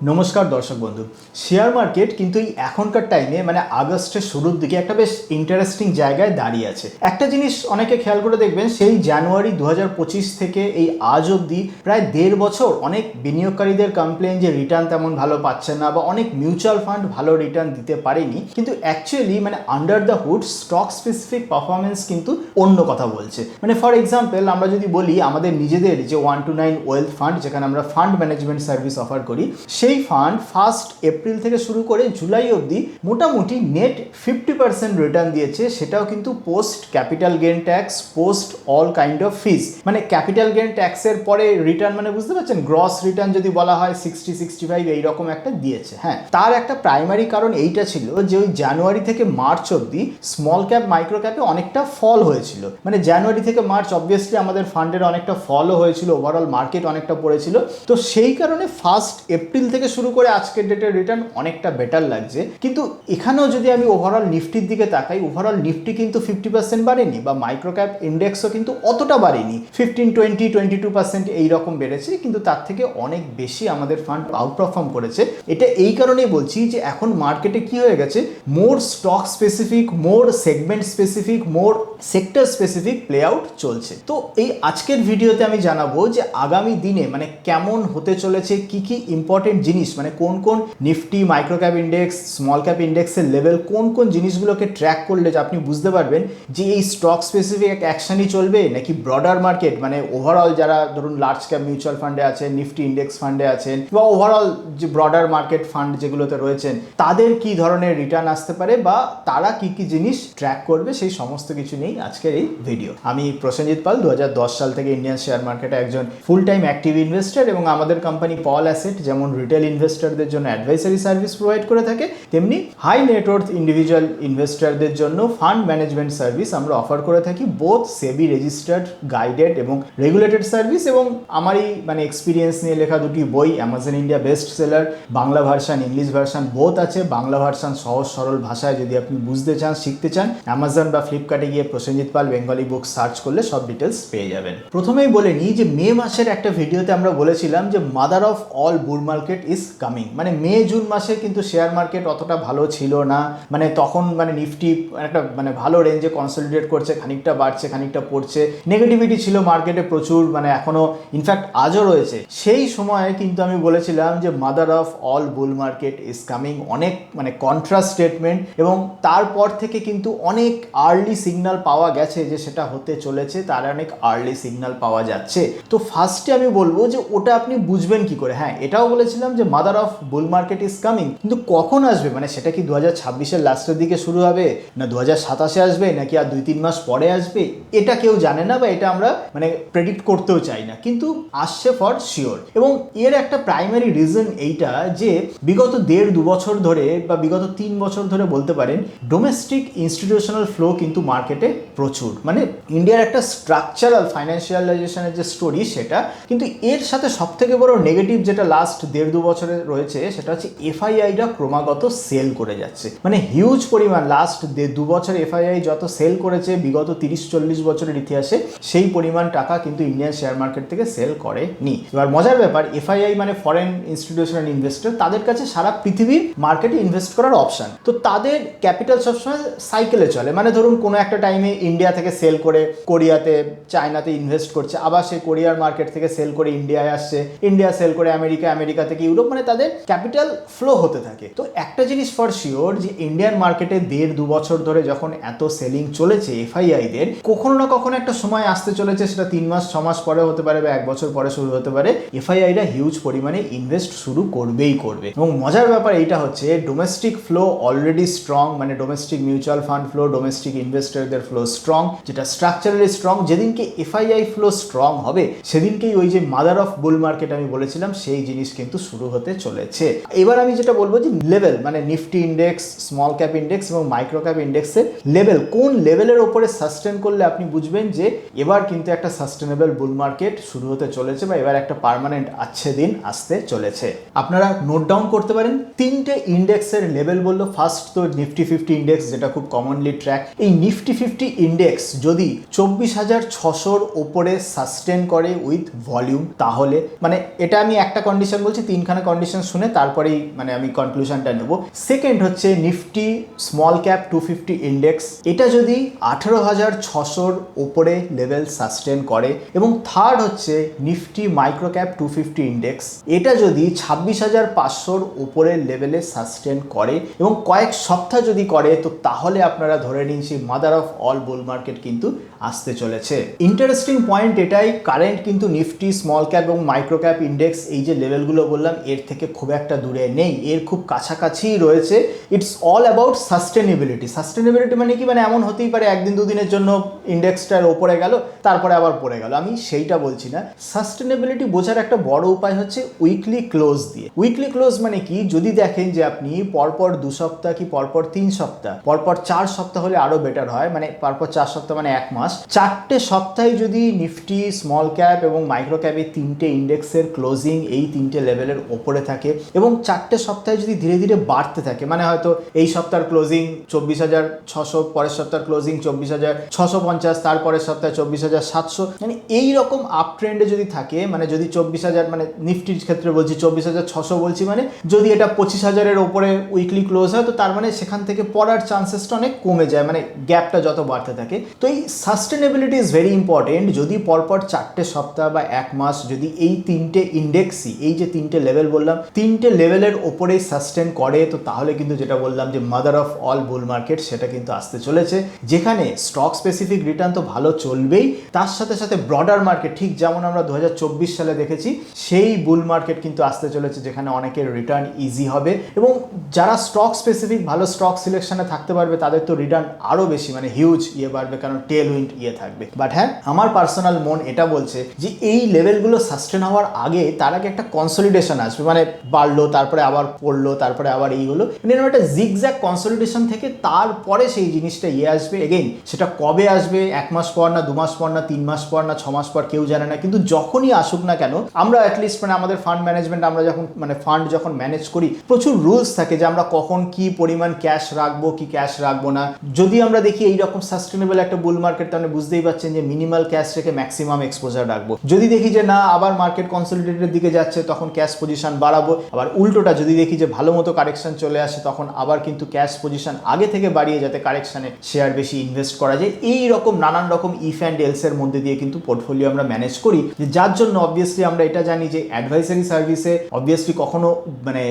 নমস্কার দর্শক বন্ধু। শেয়ার মার্কেট কিন্তু এই এখনকার টাইমে মানে আগস্টের শুরুর দিকে একটা বেশ ইন্টারেস্টিং জায়গায় দাঁড়িয়ে আছে। একটা জিনিস অনেকে খেয়াল করে দেখবেন, সেই জানুয়ারি 2025 থেকে এই আজ অবধি প্রায় 1.5 বছর অনেক বিনিয়োগকারীদের কমপ্লেন যে রিটার্ন তেমন ভালো পাচ্ছে না বা অনেক মিউচুয়াল ফান্ড ভালো রিটার্ন দিতে পারেনি, কিন্তু অ্যাকচুয়ালি মানে under the hood stock specific performance কিন্তু অন্য কথা বলছে। মানে ফর এক্সাম্পল আমরা যদি বলি আমাদের নিজেদের যে 129 ওয়েলথ ফান্ড, যেখানে আমরা ফান্ড ম্যানেজমেন্ট সার্ভিস অফার করি, সেই ফান্ড 1 এপ্রিল থেকে শুরু করে জুলাই অবধি মোটামুটি নেট 50% রিটার্ন দিয়েছে। সেটাও কিন্তু post capital gain tax, post all kind of fees. মানে ক্যাপিটাল গেইন ট্যাক্সের পরে রিটার্ন, মানে বুঝতে পারছেন, গ্রস রিটার্ন যদি বলা হয় 60-65 এইরকম একটা দিয়েছে। হ্যাঁ, তার একটা প্রাইমারি কারণ এইটা ছিল যে ওই জানুয়ারি থেকে মার্চ অবধি স্মল ক্যাপ মাইক্রো ক্যাপে অনেকটা ফল হয়েছিল। মানে জানুয়ারি থেকে মার্চ অবভিয়াসলি আমাদের ফান্ডের অনেকটা ফলও হয়েছিল, ওভারঅল মার্কেট অনেকটা পড়েছিল। তো সেই কারণে 1 এপ্রিল থেকে শুরু করে আজকের ডেটের রিটার্ন অনেকটা বেটার লাগছে। কিন্তু এখানেও যদি আমি ওভারঅল নিফটির দিকে তাকাই, ওভারঅল নিফটি কিন্তু 50% বাড়েনি, বা মাইক্রো ক্যাপ ইন্ডেক্সও কিন্তু অতটা বাড়েনি, 15-20-22% এইরকম বেড়েছে। কিন্তু তার থেকে অনেক বেশি আমাদের ফান্ড আউটপারফর্ম করেছে। এটা এই কারণেই বলছি যে এখন মার্কেটে কি হয়ে গেছে, মোর স্টক স্পেসিফিক, মোর সেগমেন্ট স্পেসিফিক, মোর সেক্টর স্পেসিফিক প্লে আউট চলছে। তো এই আজকের ভিডিওতে আমি জানাবো যে আগামী দিনে মানে কেমন হতে চলেছে, কি কি ইম্পর্টেন্ট জিনিস, মানে কোন কোন Nifty, micro cap index, small cap ইন্ডেক্সের লেভেল, কোন কোন জিনিসগুলোকে ট্র্যাক করলে আপনি বুঝতে পারবেন যে এই স্টক স্পেসিফিক এক অ্যাকশনই চলবে নাকি ব্রডার মার্কেট, মানে ওভারঅল যারা ধরুন লার্জ ক্যাপ মিউচুয়াল ফান্ডে আছেন, নিফটি ইন্ডেক্স ফান্ডে আছেন, বা ওভারঅল যে ব্রডার মার্কেট ফান্ড যেগুলোতে রয়েছেন, তাদের কি ধরনের রিটার্ন আসতে পারে বা তারা কি কি জিনিস ট্র্যাক করবে, সেই সমস্ত কিছু নিয়েই আজকের এই ভিডিও। আমি প্রসেনজিৎ পাল, 2010 সাল থেকে ইন্ডিয়ান শেয়ার মার্কেটে একজন ফুল টাইম অ্যাক্টিভ ইনভেস্টর, এবং আমাদের কোম্পানি পল অ্যাসেট যেমন রিটেল ইনভেস্টরদের জন্য অ্যাডভাইসারি সার্ভিস প্রোভাইড করে থাকে, তেমনি হাই নেটওয়ার্থ ইন্ডিভিজুয়াল ইনভেস্টরদের জন্য ফান্ড ম্যানেজমেন্ট সার্ভিস আমরা অফার করে থাকি, বোথ সেবি রেজিস্টার্ড, গাইডেড এবং রেগুলেটেড সার্ভিস। এবং আমারই মানে এক্সপিরিয়েন্স নিয়ে লেখা দুটি বই, Amazon India best seller, Bangla version, English version both আছে। বাংলা ভার্সান সহজ সরল ভাষায় যদি আপনি বুঝতে চান, শিখতে চান, অ্যামাজন বা ফ্লিপকার্টে গিয়ে প্রসেনজিৎ পাল বেঙ্গলি বুক সার্চ করলে সব ডিটেলস পেয়ে যাবেন। প্রথমেই বলে নিই যে মে মাসের একটা ভিডিওতে আমরা বলেছিলাম যে mother of all bull market is coming. মানে মে জুন মাসে কিন্তু শেয়ার মার্কেট অতটা ভালো ছিল না, মানে তখন মানে নিফটি একটা মানে ভালো রেঞ্জে কনসলিডেট করছে, খানিকটা বাড়ছে খানিকটা পড়ছে, নেগেটিভিটি ছিল মার্কেটে প্রচুর, মানে এখনো ইনফ্যাক্ট আজও রয়েছে। সেই সময়ে কিন্তু আমি বলেছিলাম যে mother of all bull market is coming, অনেক মানে কন্ট্রাস্ট স্টেটমেন্ট, এবং তারপর থেকে কিন্তু অনেক আর্লি সিগন্যাল পাওয়া গেছে যে সেটা হতে চলেছে, তার অনেক আর্লি সিগন্যাল পাওয়া যাচ্ছে। তো ফার্স্টে আমি বলবো যে ওটা আপনি বুঝবেন কি করে। হ্যাঁ, এটাও বলেছিলাম যে mother of bull market is coming, কিন্তু কখন আসবে, মানে সেটা কি 2026-এর লাস্টের দিকে শুরু হবে, না 2027-এ আসবে, নাকি আর 2-3 মাস পরে আসবে, এটা কেউ জানে না, বা এটা আমরা মানে প্রেডিক্ট করতেও চাই না, কিন্তু আসছে ফর শিওর। এবং এর একটা প্রাইমারি রিজন এইটা যে বিগত 1.5-2 বছর ধরে বা বিগত 3 বছর ধরে বলতে পারেন, ডোমেস্টিক ইনস্টিটিউশনাল ফ্লো কিন্তু মার্কেটে প্রচুর। মানে ইন্ডিয়ার একটা স্ট্রাকচারাল ফাইন্যান্সিয়ালাইজেশনের যে স্টোরি, সেটা কিন্তু এর সাথে সব থেকে বড় নেগেটিভ যেটা লাস্ট 1.5-2 বছরে রয়েছে, সেটা হচ্ছে এফআইআইরা ক্রমাগত সেল করে যাচ্ছে। মানে হিউজ পরিমাণ, লাস্ট 2 বছর এফআইআই যত সেল করেছে বিগত 30-40 বছরের ইতিহাসে, সেই পরিমাণ টাকা কিন্তু ইন্ডিয়ান শেয়ার মার্কেট থেকে সেল করেনি। এবার মজার ব্যাপার, এফআইআই মানে ফরেন ইনস্টিটিউশনাল ইনভেস্টর, তাদের কাছে সারা পৃথিবীর মার্কেটে ইনভেস্ট করার অপশন। তো তাদের ক্যাপিটাল সবসময় সাইকেলে চলে, মানে ধরুন কোনো একটা টাইমে ইন্ডিয়া থেকে সেল করে কোরিয়াতে, চায়নাতে ইনভেস্ট করছে, আবার সেই কোরিয়ার মার্কেট থেকে সেল করে ইন্ডিয়ায় আসছে, ইন্ডিয়া সেল করে আমেরিকা, আমেরিকা থেকে ইউরোপ, মানে তাদের ক্যাপিটাল ফ্লো হতে থাকে। তো একটা জিনিস ফর শিওর, যে ইন্ডিয়ান মার্কেটে 1.5-2 বছর ধরে যখন এত সেলিং চলেছে এফআইআইদের, কখনো না কখনো একটা সময় আসতে চলেছে, সেটা 3 মাস 6 মাস পরে হতে পারে বা 1 বছর পরে শুরু হতে পারে, এফআইআইরা হিউজ পরিমাণে ইনভেস্ট শুরু করবেই করবে। এবং মজার ব্যাপার এইটা হচ্ছে, ডোমেস্টিক ফ্লো অলরেডি স্ট্রং, মানে domestic mutual fund flow, domestic ইনভেস্টরদের ফ্লো স্ট্রং, যেটা স্ট্রাকচারালি স্ট্রং। যেদিনকে এফআইআই ফ্লো স্ট্রং হবে, সেদিনকেই ওই যে মাদার অফ বুল মার্কেট আমি বলেছিলাম, সেই জিনিস কিন্তু শুরু হতে চলেছে। এবার আমি যেটা বলবো যে লেভেল, মানে Nifty index, small cap index এবং মাইক্রো ক্যাপ ইন্ডেক্সের লেভেল, কোন লেভেলের ওপরে সাস্টেন করলে আপনি বুঝবেন যে এবার কিন্তু একটা সাস্টেনেবল বুল মার্কেট শুরু হতে চলেছে, বা এবার একটা পার্মানেন্ট আচ্ছে দিন আসতে চলেছে। আপনারা নোট ডাউন করতে পারেন। 3টে ইন্ডেক্সের লেভেল বললো। ফার্স্ট তো নিফটি 50 ইন্ডেক্স, যেটা খুব কমনলি ট্র্যাক। এই নিফটি 50 ইন্ডেক্স যদি 24,600-র ওপরে সাস্টেন করে উইথ ভলিউম, তাহলে মানে এটা আমি একটা কন্ডিশন বলছি, 3 তিনখানা কন্ডিশন শুনে তারপরেই মানে আমি কনক্লুশনটা নেব। সেকেন্ড হচ্ছে নিফটি স্মল ক্যাপ 250 ইন্ডেক্স, এটা যদি 18,600 ওপরে লেভেল সাস্টেন করে, এবং থার্ড হচ্ছে নিফটি মাইক্রো ক্যাপ 250 ইন্ডেক্স, এটা যদি 26,500 ওপরের লেভেলে সাস্টেন করে এবং কয়েক সপ্তাহ যদি করে, তো তাহলে আপনারা ধরে নিন সেই mother of all bull market কিন্তু আসতে চলেছে। ইন্টারেস্টিং পয়েন্ট এটাই, কারেন্ট কিন্তু নিফটি স্মল ক্যাপ এবং মাইক্রো ক্যাপ ইন্ডেক্স এই যে লেভেলগুলো বললাম এর থেকে খুব একটা দূরে নেই, এর খুব কাছাকাছিই রয়েছে। It's all about sustainability. Sustainability মানে কি, মানে এমন হতেই পারে একদিন দুদিনের জন্য ইন্ডেক্সটার ওপরে গেল তারপরে আবার পড়ে গেল, আমি সেইটা বলছি না। সাস্টেনেবিলিটি বোঝার একটা বড় উপায় হচ্ছে উইকলি ক্লোজ দিয়ে। উইকলি ক্লোজ মানে কি, যদি দেখেন যে আপনি পরপর 2 সপ্তাহ কি পরপর 3 সপ্তাহ, পরপর 4 সপ্তাহ হলে আরো বেটার হয়, মানে পরপর 4 সপ্তাহ মানে 1 মাস, 4টে সপ্তাহে যদি নিফটি স্মল ক্যাপ এবং মাইক্রো ক্যাপের 3টে ইন্ডেক্সের ক্লোজিং এই 3টে লেভেলের ওপরে থাকে এবং 4টে সপ্তাহে যদি ধীরে ধীরে বাড়তে থাকে, মানে হয়তো এই সপ্তাহের ক্লোজিং 24,600, পরের সপ্তাহের ক্লোজিং 24,650, তারপরের সপ্তাহে 24,700, মানে এই রকম আপ ট্রেন্ডে যদি থাকে, মানে যদি 24,000, মানে নিফটির ক্ষেত্রে বলছি 24,600 বলছি, মানে যদি এটা 25,000-এর ওপরে উইকলি ক্লোজ হয়, তো তার মানে সেখান থেকে পড়ার চান্সেসটা অনেক কমে যায়, মানে গ্যাপটা যত বাড়তে থাকে। তো এই সাস্টেনেবিলিটি ইজ ভেরি ইম্পর্টেন্ট। যদি পরপর 4টে সপ্তাহ বা 1 মাস যদি এই 3টে ইন্ডেক্সই, এই যে 3টে লেভেল বললাম, 3টে লেভেলের ওপরেই সাস্টেন করে, তো তাহলে কিন্তু যেটা বললাম যে mother of all bull market সেটা কিন্তু আসতে চলেছে, যেখানে স্টক স্পেসিফিক রিটার্ন তো ভালো চলবেই, তার সাথে সাথে ব্রডার মার্কেট ঠিক যেমন আমরা 2024 সালে দেখেছি সেই বুল মার্কেট কিন্তু আসতে চলেছে, যেখানে অনেকের রিটার্ন ইজি হবে এবং যারা স্টক স্পেসিফিক ভালো স্টক সিলেকশনে থাকতে পারবে তাদের তো রিটার্ন আরো বেশি, মানে হিউজ বাড়বে, কারণ টেল উইন্ড থাকবে। বাট হ্যাঁ, আমার পার্সোনাল মন এটা বলছে যে এই লেভেলগুলো সাস্টেন হওয়ার আগে তার আগে একটা কনসলিডেশন আসবে, মানে বাড়লো তারপরে আবার পড়লো তারপরে আবার এই হলো, মানে একটা জিগজ্যাগ কনসলিডেশন থেকে তারপরে সেই জিনিসটা আসবে। এগেইন সেটা কবে আসবে, 1 মাস পর না 2 মাস পর না 3 মাস পর না 6 মাস পর, কেউ জানে না, কিন্তু যখনই আসুক না কেন আমরা অ্যাটলিস্ট মানে আমাদের ফান্ড ম্যানেজমেন্ট, আমরা যখন মানে ফান্ড যখন ম্যানেজ করি প্রচুর রুলস থাকে যে আমরা কখন কি পরিমাণ ক্যাশ রাখবো কি ক্যাশ রাখবো না। যদি আমরা দেখি এইরকম সাস্টেনেবল একটা বুল মার্কেট, তাহলে বুঝতেই পারছেন যে মিনিমাল ক্যাশ রেখে ম্যাক্সিমাম এক্সপোজার রাখবো। যদি দেখি যে না আবার মার্কেট কনসলিডেটের দিকে যাচ্ছে, তখন ক্যাশ পজিশন বাড়াবো। আবার উল্টোটা যদি দেখি যে ভালো মতো কারেকশন চলে আসে, তখন আবার কিন্তু ক্যাশ পজিশন আগে থেকে বাড়িয়ে যাতে কারেকশনে শেয়ার বেশি ইনভেস্ট করা যায়। এই রকম নানান রকম ইফ অ্যান্ড এলস এর মধ্যে দিয়ে কিন্তু পোর্টফোলিও আমরা ম্যানেজ করি, যার জন্য অবভিয়াসলি আমরা এটা জানি যে অ্যাডভাইসারি সার্ভিসে অবভিয়াসলি কখনো মানে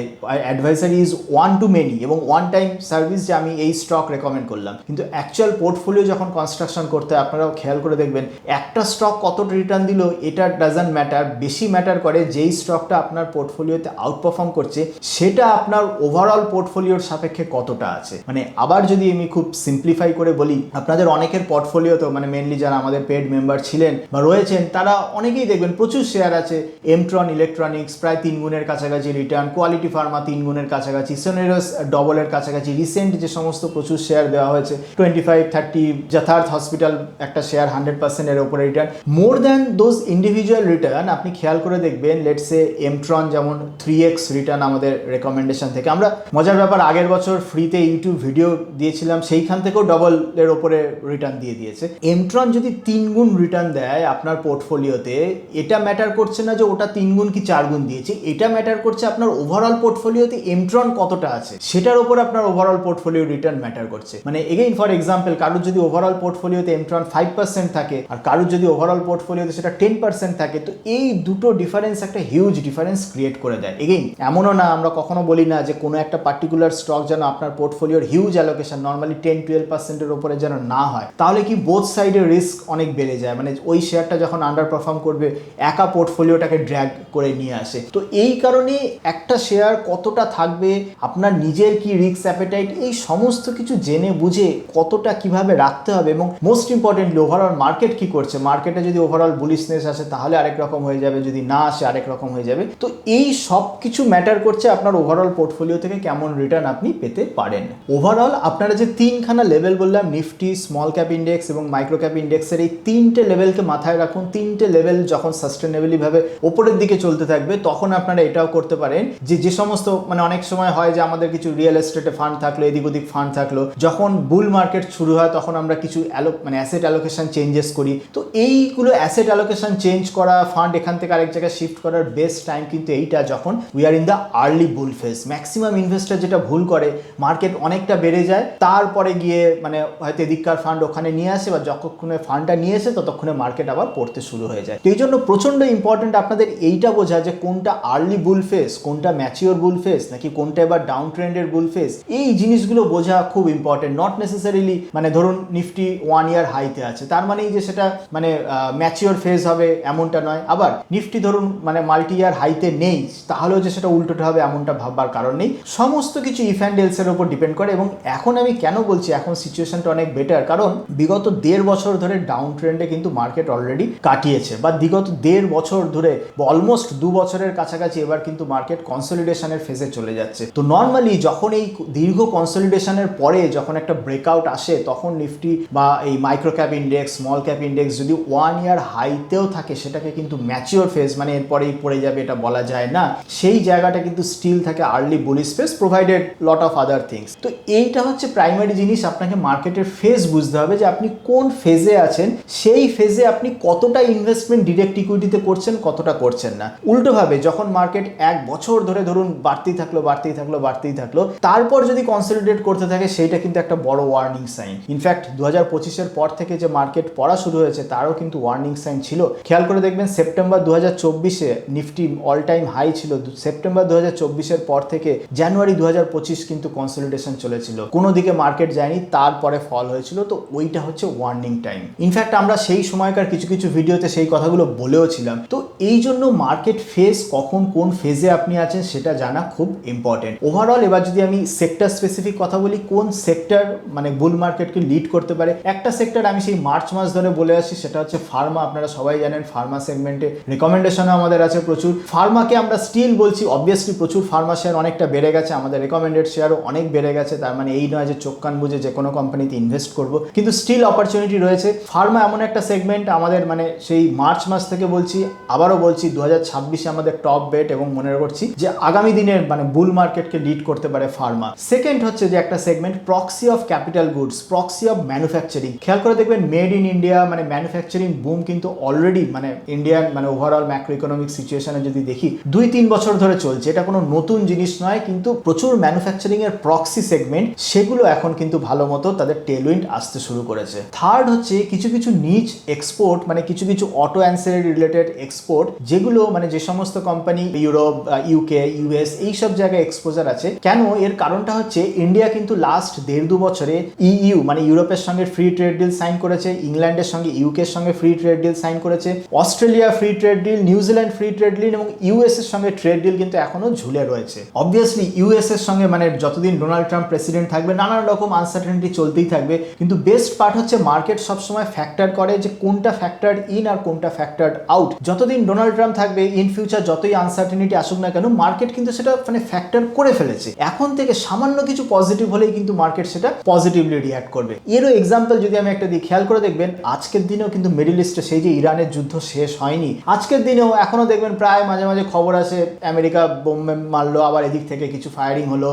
advisory is one to many এবং ওয়ান টাইম সার্ভিস, যে আমি এই স্টক রেকমেন্ড করলাম, কিন্তু অ্যাকচুয়াল পোর্টফোলিও যখন কনস্ট্রাকশন করতে হয় আপনারাও খেয়াল করে দেখবেন একটা স্টক কতটা রিটার্ন দিল এটা ডাজন্ট ম্যাটার, বেশি ম্যাটার করে যেই স্টকটা আপনার পোর্টফোলিওতে আউটপারফর্ম করছে সেটা আপনার ওভারঅল পোর্টফোলিওর সাপেক্ষে কতটা আছে। মানে আবার যদি আমি খুব সিম্পলিফাই করে বলি, আপনাদের অনেকের পোর্টফোলিও তো মানে মেনলি যারা আমাদের পেড মেম্বার ছিলেন বা রয়েছেন তারা অনেকেই দেখবেন প্রচুর শেয়ার আছে, এমট্রন ইলেকট্রনিক্স প্রায় 3 গুণের কাছাকাছি রিটার্ন, কোয়ালিটি ফার্মা 3 গুণের কাছাকাছি, সোনেরস ডবলের কাছাকাছি, রিসেন্ট যে সমস্ত প্রচুর শেয়ার দেওয়া হয়েছে 25-30, যথার্থ হসপিটাল একটা শেয়ার 100% এর উপরে return, more than those individual return আপনি খেয়াল করে দেখবেন। লেটস সে এমট্রন যেমন 3x রিটার্ন আমাদের রেকমেন্ডেশন থেকে, আমরা মজার ব্যাপার আগের বছর ফ্রিতে ইউটিউব ভিডিও দিয়েছিলাম, সেইখান থেকেও ডবল এর উপরে রিটার্ন দিয়ে দিয়েছে। এমট্রন যদি 3 গুণ রিটার্ন দেয় আপনার পোর্টফোলিওতে, এটা ম্যাটার করছে না যে ওটা 3 গুণ কি 4 গুণ দিয়েছে, এটা ম্যাটার করছে আপনার ওভারঅল পোর্টফোলিওতে এমট্রন কতটা আছে সেটার উপর আপনার ওভারঅল পোর্টফোলিও রিটার্ন ম্যাটার করছে। মানে এগেইন ফর এক্সাম্পল, কারোর যদি ওভারঅল পোর্টফোলিওতে এমট্রন 5% থাকে আর কারোর যদি ওভারঅল পোর্টফোলিওতে সেটা 10% থাকে, তো এই দুটো ডিফারেন্স একটা হিউজ ডিফারেন্স ক্রিয়েট করে দেয়। এগেইন এমনও না, আমরা কখনো বলি না যে কোনো একটা পার্টিকুলার স্টক যেন আপনার পোর্টফোলিওর হিউজ অ্যালোকেশন নর্মালি 10-12%-এর উপরে যেন না হয়, তাহলে কি বোথ সাইডের রিস্ক অনেক বেড়ে যায়। মানে ওই শেয়ারটা যখন আন্ডার পারফর্ম করবে একা পোর্টফোলিওটাকে ড্র্যাগ করে নিয়ে আসে। তো এই কারণে একটা শেয়ার কতটা থাকবে, আপনার নিজের কি রিস্ক অ্যাপেটাইট, এই সমস্ত কিছু জেনে বুঝে কতটা কিভাবে রাখতে হবে, এবং মোস্ট ইম্পর্টেন্টলি ওভারঅল মার্কেট কি করছে, মার্কেটে যদি ওভারঅল বুলিশনেস আসে তাহলে আরেক রকম হয়ে যাবে, যদি না আসে আরেক রকম হয়ে যাবে। তো এই সব কিছু ম্যাটার করছে আপনার ওভারঅল পোর্টফোলিও থেকে কেমন রিটার্ন আপনি পেতে পারেন। ওভারঅল আপনারা যে 3খানা লেভেল বললাম, নিফটি, স্মল ক্যাপ ইন্ডেক্স এবং মাইক্রো ক্যাপ ইন্ডেক্সের, এই 3টে লেভেলকে মাথায় রাখুন। 3টে লেভেল যখন সাস্টেনেবলি ভাবে ওপরের দিকে চলতে থাকবে তখন আপনারা এটাও করতে পারেন যে সমস্ত মানে অনেক সময় হয় যে আমাদের কিছু রিয়েল এস্টেটে ফান্ড থাকলো, এদিক ওদিক ফান্ড থাকলো, যখন বুল মার্কেট শুরু হয় তখন আমরা কিছু মানে অ্যাসেট অ্যালোকেশন চেঞ্জেস করি। তো এইগুলো অ্যাসেট অ্যালোকেশন চেঞ্জ করা, ফান্ড এখান থেকে আরেক জায়গায় শিফট করার বেস্ট টাইম কিন্তু এই এইটা যখন we are in the early bull phase. Maximum investor যেটা ভুল করে, মার্কেট অনেকটা বেড়ে যায়, তারপরে গিয়ে মানে হয়তো এদিককার ফান্ড ওখানে নিয়ে আসে, বা যতক্ষণে ফান্ডটা নিয়ে এসে ততক্ষণে মার্কেট আবার পড়তে শুরু হয়ে যায়। তো এই জন্য প্রচণ্ড ইম্পর্টেন্ট আপনাদের এইটা বোঝা যে কোনটা আর্লি বুল ফেজ, কোনটা ম্যাচিওর বুল ফেজ, নাকি কোনটা এবার ডাউন ট্রেন্ডের বুল ফেজ। এই জিনিসগুলো বোঝা খুব ইম্পর্টেন্ট। নট নেসেসারিলি মানে ধরুন নিফটি 1 ইয়ার হাইতে আছে তার মানেই যে সেটা মানে ম্যাচিওর ফেজ হবে এমনটা নয়। আবার নিফটি ধরুন মানে মাল্টি ইয়ার হাইতে নেই, তাহলেও যে সেটা উল্টোটা হবে এমনটা ভাববার কারণ নেই। সমস্ত কিছু ইফ অ্যান্ড এলস এর উপর ডিপেন্ড করে। এবং এখন আমি কেন বলছি এখন সিচুয়েশনটা অনেক বেটার, কারণ বিগত 1.5 বছর ধরে ডাউন ট্রেন্ডে কিন্তু মার্কেট অলরেডি কাটিয়েছে, বা বিগত 1.5 বছর ধরে অলমোস্ট 2 বছরের কাছাকাছি এবার কিন্তু মার্কেট কনসলিডেশনের ফেজে চলে যাচ্ছে। তো নর্মালি যখন এই দীর্ঘ কনসলিডেশনের পরে যখন একটা ব্রেকআউট আসে, তখন নিফটি বা এই micro cap index, small cap index যদি 1 ইয়ার হাইতেও থাকে, সেটাকে কিন্তু ম্যাচিওর ফেজ মানে এরপরেই পড়ে যাবে এটা বলা যায় না। সেই জায়গাটা কিন্তু স্টিল থাকে early bullish phase, provided lot of other things. তো এইটা হচ্ছে প্রাইমারি জিনিস, আপনাকে মার্কেটের ফেজ বুঝতে হবে যে আপনি কোন ফেজে আছেন, সেই ফেজে আপনি কতটা ইনভেস্টমেন্ট ডিরেক্ট ইকুইটিতে করছেন, কতটা করছেন না। উল্টোভাবে যখন মার্কেট 1 বছর ধরে ধরুন বাড়তেই থাকলো, তারপর যদি কনসলিডেট করতে থাকে, সেইটা কিন্তু একটা বড় ওয়ার্নিং সাইন। ইনফ্যাক্ট 2025-এর পর থেকে যে মার্কেট পড়া শুরু হয়েছে তারও কিন্তু ওয়ার্নিং সাইন ছিল। খেয়াল করে দেখবেন সেপ্টেম্বর 2024-এ নিফটি অল টাইম হাই ছিল। সেপ্টেম্বর 2024-এর পর থেকে জানুয়ারি 2025 কিন্তু কনসলিডেশন চলেছিল, কোনো দিকে মার্কেট যায়নি, তারপরে ফল হয়েছিল। তো ওইটা হচ্ছে ওয়ার্নিং টাইম। ইনফ্যাক্ট আমরা সেই সময়কার কিছু কিছু ভিডিওতে সেই কথাগুলো বলেও ছিলাম। তো এই জন্য মার্কেট ফেজ কখন কোন ফেজে আপনি আছেন সেটা জানা খুব ইম্পর্টেন্ট। ওভারঅল এবার যদি আমি সেক্টর স্পেসিফিক কথা বলি, কোন সেক্টর মানে বুল মার্কেটকে লিড করতে পারে, একটা সেক্টর আমি সেই মার্চ মাস ধরে বলে আসছি, সেটা হচ্ছে ফার্মা। আপনারা সবাই জানেন ফার্মা সেগমেন্টে রেকমেন্ডেশনও আমাদের আছে প্রচুর। ফার্মাকে আমরা স্টিল বলছি, অবভিয়াসলি প্রচুর ফার্মা শেয়ার অনেকটা বেড়ে গেছে, আমাদের রেকমেন্ডেড শেয়ারও অনেক বেড়ে গেছে। তার মানে এই নয় যে চোখ কান বুঝে যে কোনো কোম্পানিতে ইনভেস্ট করব, কিন্তু স্টিল অপরচুনিটি রয়েছে। ফার্মা এমন একটা সেগমেন্ট আমাদের মানে সেই মার্চ মাস থেকে বলছি, আবারও বলছি 2026-এ আমাদের টপ বেট, এবং মনে করছি যে আগামী দিনের মানে বুল মার্কেটকে লিড করতে পারে ফার্মা। সেকেন্ড হচ্ছে যে একটা segment proxy of capital goods, proxy of manufacturing. খেয়াল করে দেখবেন মেড ইন ইন্ডিয়া মানে ম্যানুফ্যাকচারিং বুম কিন্তু অলরেডি মানে ইন্ডিয়ান মানে ওভারঅল ম্যাক্রো ইকোনমিক সিচুয়েশনে যদি দেখি 2-3 বছর ধরে চলছে। এটা কোনো নতুন জিনিস নয়, কিন্তু প্রচুর ম্যানুফ্যাকচারিং এর প্রক্সি সেগমেন্ট সেগুলো এখন কিন্তু ভালো মতো তাদের টেলউইন্ড আসতে শুরু করেছে। থার্ড হচ্ছে কিছু কিছু নিচ এক্সপোর্ট, মানে কিছু কিছু অটো অ্যান্সিলারি রিলেটেড এক্সপোর্ট, যেগুলো মানে যে সমস্ত কোম্পানি ইউরোপ, ইউকে, ইউএস এইসব জায়গায় এক্সপোজার আছে। কেন? এর কারণটা হচ্ছে ইন্ডিয়া কিন্তু লাস্ট 1.5-2 বছরে ইইউ মানে ইউরোপের সঙ্গে ফ্রি ট্রেড ডিল সাইন করেছে, ইংল্যান্ডের সঙ্গে ইউকের সঙ্গে ফ্রি ট্রেড ডিল সাইন করেছে, Australia free trade deal, New Zealand free trade deal, এবং ইউএস এর সঙ্গে ট্রেড ডিল কিন্তু এখনো ঝুলে রয়েছে। অবভিয়াসলি ইউএস এর সঙ্গে মানে যতদিন ডোনাল্ড ট্রাম্প প্রেসিডেন্ট থাকবে নানান রকম আনসার্টেনিটি চলতেই থাকবে, কিন্তু বেস্ট পার্ট হচ্ছে মার্কেট সবসময় ফ্যাক্টর করে যে কোনটা ফ্যাক্টর ইন আর কোনটা ফ্যাক্টর আউট। যতদিন ডোনাল্ড ট্রাম্প থাকবে, ইন ফিউচার যতই আনসার্টেনিটি আসুক না কেন, মার্কেট কিন্তু সেটা মানে ফ্যাক্টর করে ফেলেছে। এখন থেকে সামান্য কিছু পজিটিভ হলেই কিন্তু মার্কেট সেটা পজিটিভলি রিঅ্যাক্ট করবে। এরও এক্সাম্পল যদি আমি একটা দিই, খেয়াল করে দেখবেন আজকের দিনেও কিন্তু মিডল ইস্টে সেই যে ইরানের যুদ্ধ শেষ হয়নি, আজকের দিনেও এখনো দেখবেন প্রায় মাঝে মাঝে খবর আসে আমেরিকা বোমে মারলো, আবার এদিক থেকে কিছু ফায়ারিং হলো,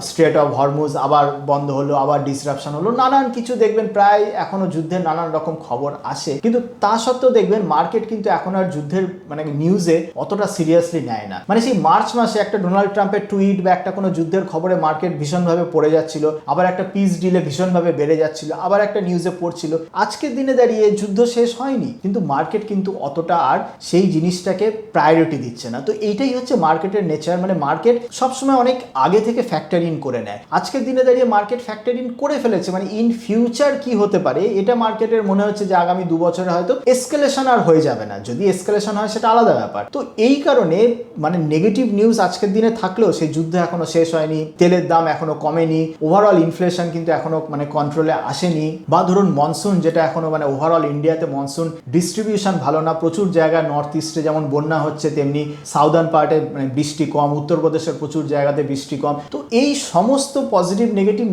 স্ট্রেট অফ হরমুজ আবার বন্ধ হলো, আবার ডিসরাপশন হলো, নানান কিছু দেখবেন প্রায় এখনো যুদ্ধের নানান রকম খবর আসে। কিন্তু তা সত্ত্বেও দেখবেন মার্কেট কিন্তু এখন আর যুদ্ধের মানে নিউজে অতটা সিরিয়াসলি নেয় না। মানে সেই মার্চ মাসে একটা ডোনাল্ড ট্রাম্পের টুইট বা একটা কোনো যুদ্ধের খবরে মার্কেট ভীষণভাবে পড়ে যাচ্ছিল, আবার একটা পিস ডিলে ভীষণভাবে বেড়ে যাচ্ছিল, আবার একটা নিউজে পড়ছিল। আজকের দিনে দাঁড়িয়ে যুদ্ধ শেষ হয়নি, কিন্তু মার্কেট কিন্তু অতটা আর সেই জিনিসটাকে প্রায়োরিটি দিচ্ছে না। তো এইটাই হচ্ছে মার্কেটের নেচার, মানে মার্কেট সবসময় অনেক আগে থেকে ফ্যাক্টর ইন করে নেয়। আজকের দিনে দাঁড়িয়ে মার্কেট ফ্যাক্টর ইন করে ফেলেছে, মানে ইন ফিউচার কি হতে পারে এটা মার্কেটের মনে হচ্ছে যে আগামী 2 বছরে হয়তো এসকেলেশন আর হয়ে যাবে না, যদি এসকেলেশন হয় সেটা আলাদা ব্যাপার। তো এই কারণে মানে নেগেটিভ নিউজ আজকের দিনে থাকলেও সেই যুদ্ধ এখনো শেষ হয়নি, তেলের দাম এখনো কমেনি, ওভারঅল ইনফ্লেশন কিন্তু এখনো মানে কন্ট্রোলে আসেনি, বা ধরুন মনসুন যেটা এখনো মানে ওভারঅল ইন্ডিয়াতে মনসুন ডিস্ট্রিবিউশন ভালো না, প্রচুর জায়গায় নর্থ ইস্টে যেমন বন্যা হচ্ছে তেমনি সাউদার্ন পার্টে মানে বৃষ্টি কম, উত্তরপ্রদেশের প্রচুর জায়গাতে বৃষ্টি কম। তো এই সমস্ত পজিটিভ নেগেটিভ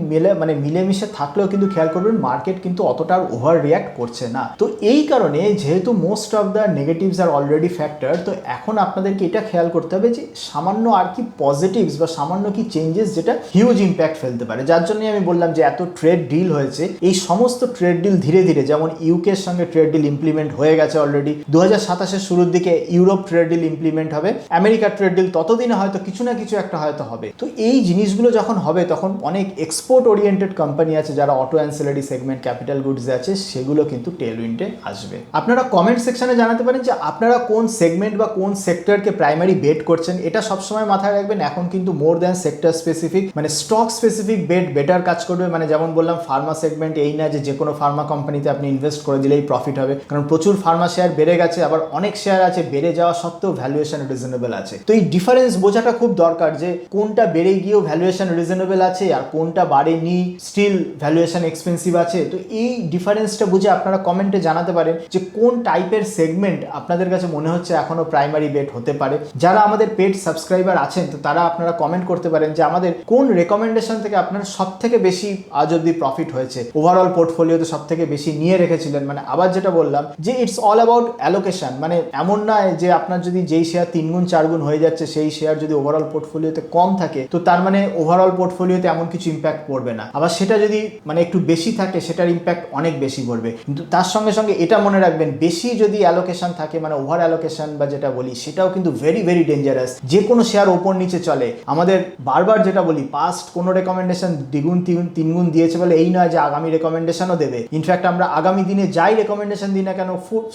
মিলেমিশে থাকলেও কিন্তু খেয়াল করবেন মার্কেট কিন্তু অতটা ওভার রিয়াক্ট করছে না। তো এই কারণে যেহেতু most of the negatives are already factor, তো এখন আপনাদেরকে এটা খেয়াল করতে হবে যে সামান্য আর কি পজিটিভস বা সামান্য কি চেঞ্জেস যেটা হিউজ ইম্প্যাক্ট ফেলতে পারে। যার জন্যই আমি বললাম যে এত ট্রেড ডিল হয়েছে, এই সমস্ত ট্রেড ডিল ধীরে ধীরে যেমন ইউকের সঙ্গে ট্রেড ডিল ইমপ্লিমেন্ট হয়ে গেছে অলরেডি, 2027-এর শুরুর দিকে ইউরোপ ট্রেড ডিল ইমপ্লিমেন্ট হবে, আমেরিকার ট্রেড ডিল ততদিনে হয়তো কিছু না কিছু একটা হয়তো হবে। তো এই জিনিসগুলো যখন হবে তখন অনেক এক্সপোর্ট ওরিয়েন্টেড কোম্পানি আছে যারা auto ancillary segment, capital goods আছে, সেগুলো কিন্তু টেলউইন্ডে আসবে। আপনারা কমেন্ট সেকশনে জানাতে পারেন যে আপনারা কোন সেগমেন্ট বা কোন সেক্টরকে প্রাইমারি বেট করছেন। এটা সবসময় মাথায় রাখবেন, এখন কিন্তু মোর দ্যান সেক্টর স্পেসিফিক মানে স্টক স্পেসিফিক বেট বেটার কাজ করবে। মানে যেমন বললাম ফার্মা সেগমেন্ট, এই না যে কোনো ফার্মা কোম্পানিতে আপনি ইনভেস্ট করে দিলেই প্রফিট হবে, কারণ প্রচুর ফার্মা শেয়ার বেড়ে গেছে, আবার অনেক শেয়ার আছে বেড়ে যাওয়া সত্ত্বেও ভ্যালুয়েশন রিজনেবল আছে। তো এই ডিফারেন্স বোঝাটা খুব দরকার যে কোনটা বেড়ে গিয়েও ভ্যালুয়েশন রিজনেবল আছে আর কোনটা বাড়েনি স্টিল ভ্যালুয়েশন এক্সপেন্সিভ আছে। তো এই ডিফারেন্সটা বুঝে আপনারা কমেন্টে জানাতে পারেন যে কোন টাইপের সেগমেন্ট আপনাদের কাছে মনে হচ্ছে এখনো প্রাইমারি বেট হতে পারে। যারা আমাদের পেড সাবস্ক্রাইবার আছেন তো তারা আপনারা কমেন্ট করতে পারেন যে আমাদের কোন রেকমেন্ডেশন থেকে আপনারা সব থেকে বেশি আজ অব্দি প্রফিট হয়েছে, ওভারঅল পোর্টফোলিওতে সব থেকে বেশি নিয়ে রেখেছিলেন। মানে আবার যেটা বললাম যে ইটস অল অ্যাবাউট অ্যালোকেশন, মানে এমন নয় যে আপনার যদি যেই শেয়ার 3 গুণ 4 গুণ হয়ে যাচ্ছে সেই শেয়ার যদি ওভারঅল পোর্টফোলিওতে কম থাকে তো তার মানে ওভারঅল পোর্টফোলিওতে এমন কিছু ইম্প্যাক্ট পড়বে না। আবার সেটা যদি মানে একটু বেশি থাকে সেটার ইম্প্যাক্ট অনেক বেশি পড়বে। কিন্তু তার সঙ্গে সঙ্গে এটা মনে রাখবেন, বেশি যদি অ্যালোকেশন থাকে মানে ওভার অ্যালোকেশন বা যেটা বলি সেটাও কিন্তু ভেরি ভেরি ডেঞ্জারাস। যে কোনো শেয়ার ওপর নিচে চলে। আমাদের বারবার যেটা বলি, পাস্ট কোনো রেকমেন্ডেশন দ্বিগুণ 3 গুণ দিয়েছে বলে এই নয় যে আগামী রেকমেন্ডেশনও দেবে। ইনফ্যাক্ট আমরা আগামী দিনে যাই রেকমেন্ডেশন দিই না কেন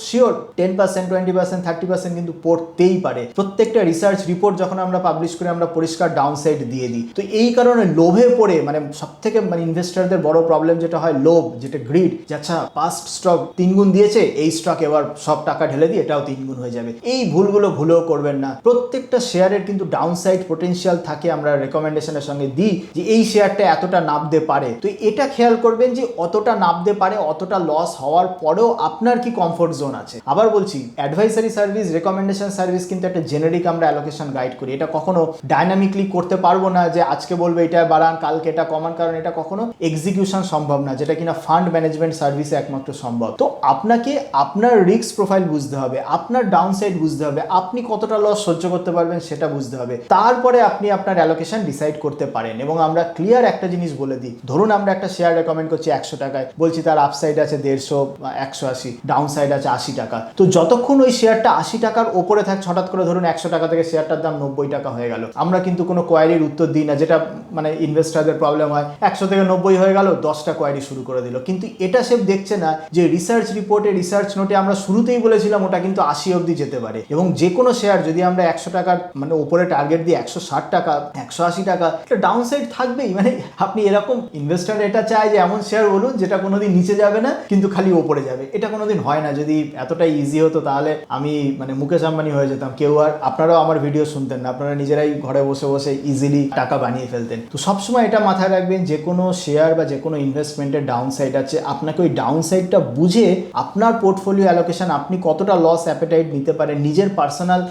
শিওর 10%, 20%, 30% কিন্তু পড়তেই পারে। প্রত্যেকটা রিসার্চ রিপোর্ট যখন আমরা পাবলিশ করি আমরা পরিষ্কার ডাউন সাইড দিয়ে দিই। তো এই কারণে লোভে পড়ে মানে সব থেকে মানে ইনভেস্টারদের বড় প্রবলেম যেটা হয় লোভ, যেটা গ্রিড, যে আচ্ছা পাস্ট স্টক 3 গুণ দিয়েছে এই স্টক এবার সব টাকা ঢেলে দিয়ে এটাও 3 গুণ হয়ে যাবে। এই ভুলগুলো ভুলেও করবেন না। প্রত্যেকটা শেয়ারের কিন্তু ডাউন সাইড পোটেনশিয়াল থাকে। আমরা রেকমেন্ডেশনের সঙ্গে দিই যে এই শেয়ারটা এতটা নামতে পারে, তো এটা খেয়াল করবেন যে অতটা নামতে পারে, অতটা লস হওয়ার পরেও আপনার কি কমফোর্ট জোন আছে। আবার বলছি, অ্যাডভাইসারি সার্ভিস, রেকমেন্ডেশন সার্ভিস কিন্তু একটা জেনারিক আমরা অ্যালোকেশন গাইড করি। এটা কখনো ডাইনামিকলি করতে পারবো না যে আজকে বলবো এটা বাড়ান কালকে এটা কমান, কারণ এটা কখনো এক্সিকিউশন সম্ভব না, যেটা কিনা ফান্ড ম্যানেজমেন্ট সার্ভিসে একমাত্র সম্ভব। তো আপনাকে আপনার রিস্ক প্রোফাইল বুঝতে হবে, আপনার ডাউন সাইড বুঝতে হবে, আপনি কতটা লস সহ্য করতে পারবেন সেটা বুঝতে হবে, তারপরে আপনি আপনার অ্যালোকেশন ডিসাইড করতে পারেন। এবং আমরা ক্লিয়ার একটা জিনিস বলে দিই, ধরুন আমরা একটা শেয়ার রেকমেন্ড করছি 100 টাকায়, বলছি তার আপসাইড আছে 150, 180, ডাউন সাইড আছে 80 টাকা। তো যতক্ষণ ওই শেয়ারটা 80 টাকার ওপরে থাকছে, হঠাৎ করে ধরুন 100 টাকা থেকে শেয়ারটার দাম 90 টাকা হয়ে গেল, আমরা কিন্তু কোনো কোয়ারির উত্তর দিই না, যেটা মানে ইনভেস্টারদের প্রবলেম হয়। 100 থেকে 90 হয়ে গেল, 10টা কোয়ারি শুরু করে দিল। কিন্তু এটা সে দেখছে না যে রিসার্চ রিপোর্টে, রিসার্চ নোটে আমরা শুরুতেই বলেছিলাম ওটা কিন্তু 80 অবধি যেতে পারে। এবং যে কোনো শেয়ার যদি আমরা 100 টাকার মানে উপরে টার্গেট দিই 160 টাকা, 180 টাকা, এটা ডাউন সাইড থাকবেই। মানে আপনি এরকম ইনভেস্টার এটা চায় যে এমন শেয়ার বলুন যেটা কোনোদিন নিচে যাবে না কিন্তু খালি ওপরে যাবে। এটা কোনোদিন হয় না। যদি এতটাই ইজি হতো তাহলে আমি মানে মুকেশ আম্বানি হয়ে যেতাম। কেউ আর আপনারাও আমার ভিডিও শুনতেন না, আপনারা নিজেরাই ঘরে বসে বসে ইজিলি টাকা বানিয়ে ফেলতেন। তো সবসময় এটা মাথায় রাখবেন, যে কোনো শেয়ার বা যে কোনো ইনভেস্টমেন্টের ডাউন সাইড আছে, আপনাকে ওই ডাউন সাইডটা বুঝে আপনার পোর্টফোলিও অ্যালোকেশন, আপনি কতটা লস অ্যাপেটাইট নিতে পারেন, নিজের পার্সোনাল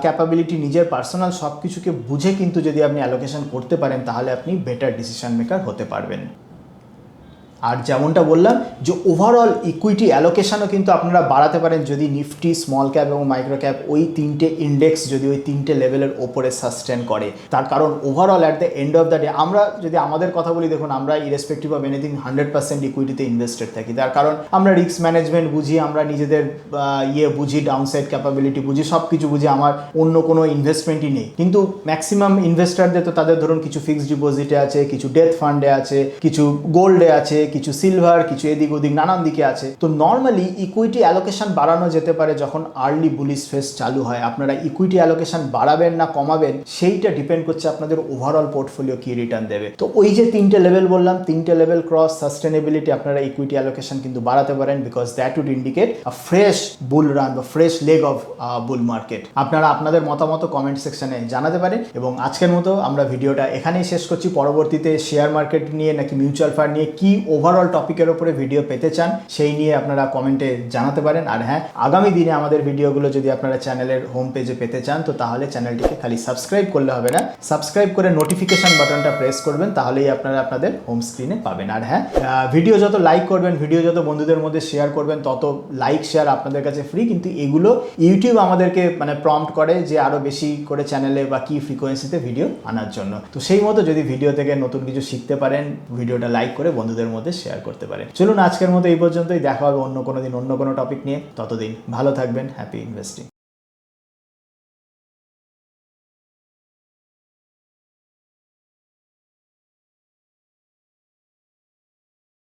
ক্যাপাবিলিটি, নিজের পার্সোনাল সব কিছুকে বুঝে কিন্তু যদি আপনি অ্যালোকেশন করতে পারেন তাহলে আপনি বেটার ডিসিশন মেকার হতে পারবেন। আর যেমনটা বললাম যে ওভারঅল ইকুইটি অ্যালোকেশনও কিন্তু আপনারা বাড়াতে পারেন যদি নিফটি, স্মল ক্যাপ এবং মাইক্রো ক্যাপ ওই 3টে ইন্ডেক্স যদি ওই 3টে লেভেলের ওপরে সাস্টেন করে। তার কারণ overall at the end of the day আমরা যদি আমাদের কথা বলি, দেখুন আমরা ইরেসপেক্টিভ অফ এনিথিং 100% ইকুইটিতে ইনভেস্টেড থাকি। তার কারণ আমরা রিস্ক ম্যানেজমেন্ট বুঝি, আমরা নিজেদের বুঝি, ডাউনসাইড ক্যাপাবিলিটি বুঝি, সব কিছু বুঝি। আমার অন্য কোনো ইনভেস্টমেন্টই নেই। কিন্তু ম্যাক্সিমাম ইনভেস্টারদের তো তাদের ধরুন কিছু ফিক্সড ডিপোজিটে আছে, কিছু ডেথ ফান্ডে আছে, কিছু গোল্ডে আছে, কিছু সিলভার, কিছু এদিক ওদিক নানান দিকে আছে। তো নর্মালি ইকুইটি অ্যালোকেশন বাড়ানো যেতে পারে যখন আর্লি বুলিশ ফেজ চালু হয়। আপনারা ইকুইটি অ্যালোকেশন বাড়াবেন না কমাবেন সেইটা ডিপেন্ড করছে আপনাদের ওভারঅল পোর্টফোলিও কি রিটার্ন দেবে। তো ওই যে 3টে লেভেল বললাম, 3টে লেভেল ক্রস সাস্টেনেবিলিটি, আপনারা ইকুইটি অ্যালোকেশন কিন্তু বাড়াতে পারেন, because that would indicate a fresh bull run বা fresh leg of bull market. আপনারা আপনাদের মতামত কমেন্ট সেকশনে জানাতে পারেন। এবং আজকের মতো আমরা ভিডিওটা এখানেই শেষ করছি। পরবর্তীতে শেয়ার মার্কেট নিয়ে নাকি মিউচুয়াল ফান্ড নিয়ে কি ওভারঅল টপিকের উপরে ভিডিও পেতে চান সেই নিয়ে আপনারা কমেন্টে জানাতে পারেন। আর হ্যাঁ, আগামী দিনে আমাদের ভিডিওগুলো যদি আপনারা চ্যানেলের হোম পেজে পেতে চান তো তাহলে চ্যানেলটিকে খালি সাবস্ক্রাইব করলে হবে না, সাবস্ক্রাইব করে নোটিফিকেশন বাটনটা প্রেস করবেন, তাহলেই আপনারা আপনাদের হোম স্ক্রিনে পাবেন। আর হ্যাঁ, ভিডিও যত লাইক করবেন, ভিডিও যত বন্ধুদের মধ্যে শেয়ার করবেন, তত লাইক শেয়ার আপনাদের কাছে ফ্রি। কিন্তু এগুলো ইউটিউব আমাদেরকে মানে প্রম্পট করে যে আরো বেশি করে চ্যানেলে বা কি ফ্রিকোয়েন্সিতে ভিডিও আনার জন্য। তো সেই মতো যদি ভিডিও থেকে নতুন কিছু শিখতে পারেন, ভিডিওটা লাইক করে বন্ধুদের মধ্যে শেয়ার করতে পারেন। চলুন আজকের মতো এই পর্যন্তই, দেখা হবে অন্য কোনো দিন অন্য কোনো টপিক নিয়ে। ততদিন ভালো থাকবেন, হ্যাপি ইনভেস্টিং।